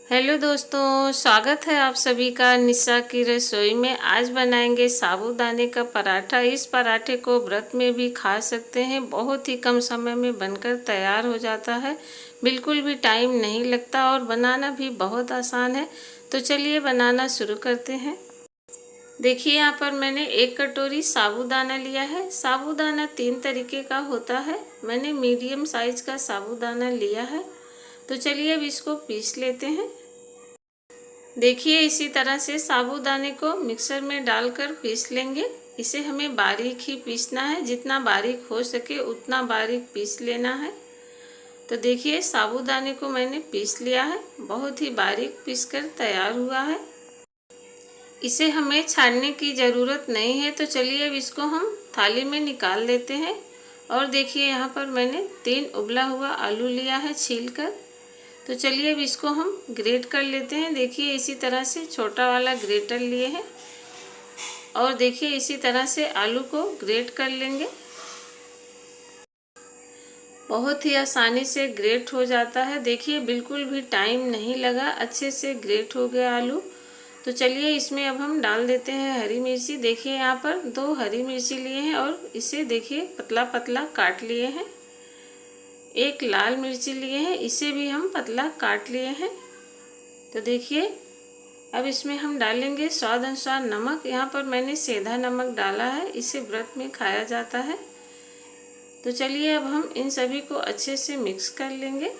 Hello दोस्तों, स्वागत है आप सभी का निशा की रसोई में। आज बनाएंगे साबूदाने का पराठा। इस पराठे को व्रत में भी खा सकते हैं। बहुत ही कम समय में बनकर तैयार हो जाता है, बिल्कुल भी टाइम नहीं लगता और बनाना भी बहुत आसान है। तो चलिए बनाना शुरू करते हैं। देखिए यहाँ पर मैंने 1 कटोरी साबूदाना लिया है। साबूदाना 3 तरीके का होता है। मैंने मीडियम साइज का साबूदाना लिया है। तो चलिए अब इसको पीस लेते हैं। देखिए इसी तरह से साबूदाने को मिक्सर में डालकर पीस लेंगे। इसे हमें बारीक ही पीसना है, जितना बारीक हो सके उतना बारीक पीस लेना है। तो देखिए साबूदाने को मैंने पीस लिया है, बहुत ही बारीक पीसकर तैयार हुआ है। इसे हमें छानने की ज़रूरत नहीं है। तो चलिए अब इसको हम थाली में निकाल लेते हैं। और देखिए यहाँ पर मैंने 3 उबला हुआ आलू लिया है छीलकर। तो चलिए अब इसको हम ग्रेट कर लेते हैं। देखिए इसी तरह से छोटा वाला ग्रेटर लिए हैं और देखिए इसी तरह से आलू को ग्रेट कर लेंगे। बहुत ही आसानी से ग्रेट हो जाता है। देखिए बिल्कुल भी टाइम नहीं लगा, अच्छे से ग्रेट हो गया आलू। तो चलिए इसमें अब हम डाल देते हैं हरी मिर्ची। देखिए यहाँ पर 2 हरी मिर्ची लिए हैं और इसे देखिए पतला पतला काट लिए हैं। 1 लाल मिर्ची लिए हैं, इसे भी हम पतला काट लिए हैं। तो देखिए अब इसमें हम डालेंगे स्वाद अनुसार नमक। यहाँ पर मैंने सेंधा नमक डाला है, इसे व्रत में खाया जाता है। तो चलिए अब हम इन सभी को अच्छे से मिक्स कर लेंगे।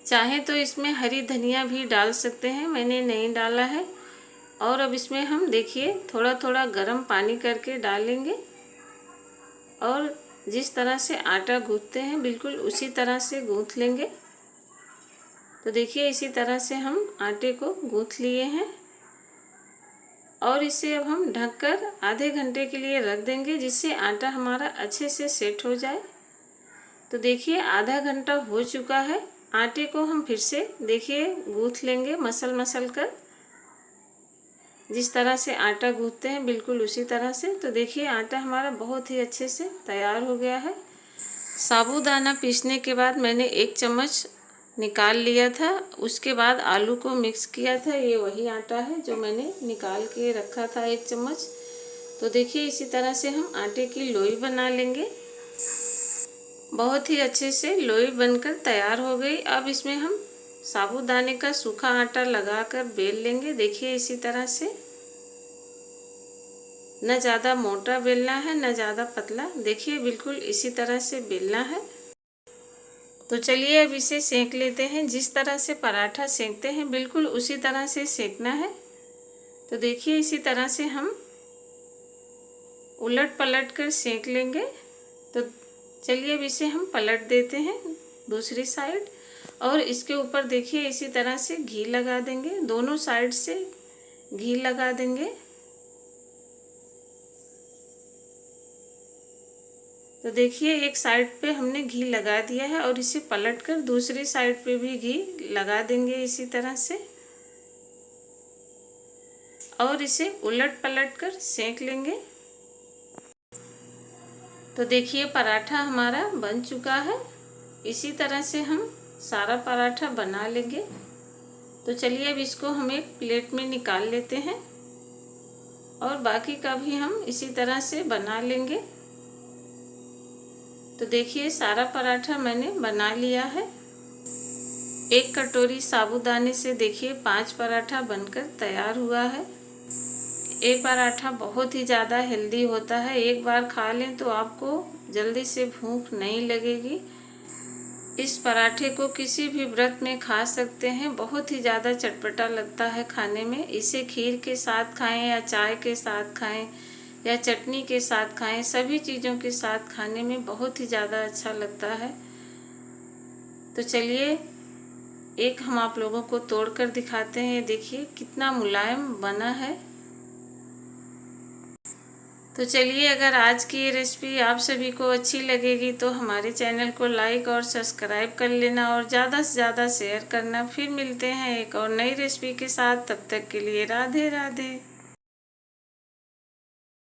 चाहे तो इसमें हरी धनिया भी डाल सकते हैं, मैंने नहीं डाला है। और अब इसमें हम देखिए थोड़ा थोड़ा गर्म पानी करके डालेंगे और जिस तरह से आटा गूंथते हैं बिल्कुल उसी तरह से गूंथ लेंगे। तो देखिए इसी तरह से हम आटे को गूंथ लिए हैं और इसे अब हम ढककर आधे घंटे के लिए रख देंगे, जिससे आटा हमारा अच्छे से सेट हो जाए। तो देखिए आधा घंटा हो चुका है। आटे को हम फिर से देखिए गूंथ लेंगे मसल मसल कर। जिस तरह से आटा गूंथते हैं बिल्कुल उसी तरह से। तो देखिए आटा हमारा बहुत ही अच्छे से तैयार हो गया है। साबूदाना पीसने के बाद मैंने 1 चम्मच निकाल लिया था, उसके बाद आलू को मिक्स किया था। ये वही आटा है जो मैंने निकाल के रखा था 1 चम्मच। तो देखिए इसी तरह से हम आटे की लोई बना लेंगे। बहुत ही अच्छे से लोई बनकर तैयार हो गई। अब इसमें हम साबूदाने का सूखा आटा लगाकर बेल लेंगे। देखिए इसी तरह से, न ज़्यादा मोटा बेलना है न ज़्यादा पतला। देखिए बिल्कुल इसी तरह से बेलना है। तो चलिए अब इसे सेंक लेते हैं। जिस तरह से पराठा सेंकते हैं बिल्कुल उसी तरह से सेंकना है। तो देखिए इसी तरह से हम उलट पलट कर सेंक लेंगे। तो चलिए अब इसे हम पलट देते हैं दूसरी साइड और इसके ऊपर देखिए इसी तरह से घी लगा देंगे। दोनों साइड से घी लगा देंगे। तो देखिए एक साइड पे हमने घी लगा दिया है और इसे पलटकर दूसरी साइड पे भी घी लगा देंगे इसी तरह से और इसे उलट पलट कर सेंक लेंगे। तो देखिए पराठा हमारा बन चुका है। इसी तरह से हम सारा पराठा बना लेंगे। तो चलिए अब इसको हम एक प्लेट में निकाल लेते हैं और बाकी का भी हम इसी तरह से बना लेंगे। तो देखिए सारा पराठा मैंने बना लिया है। 1 कटोरी साबूदाने से देखिए 5 पराठा बनकर तैयार हुआ है। ये पराठा बहुत ही ज़्यादा हेल्दी होता है। एक बार खा लें तो आपको जल्दी से भूख नहीं लगेगी। इस पराठे को किसी भी व्रत में खा सकते हैं। बहुत ही ज़्यादा चटपटा लगता है खाने में। इसे खीर के साथ खाएं या चाय के साथ खाएं या चटनी के साथ खाएं, सभी चीज़ों के साथ खाने में बहुत ही ज़्यादा अच्छा लगता है। तो चलिए एक हम आप लोगों को तोड़कर दिखाते हैं। देखिए कितना मुलायम बना है। तो चलिए अगर आज की ये रेसिपी आप सभी को अच्छी लगेगी तो हमारे चैनल को लाइक और सब्सक्राइब कर लेना और ज़्यादा से ज़्यादा शेयर करना। फिर मिलते हैं एक और नई रेसिपी के साथ। तब तक के लिए राधे राधे।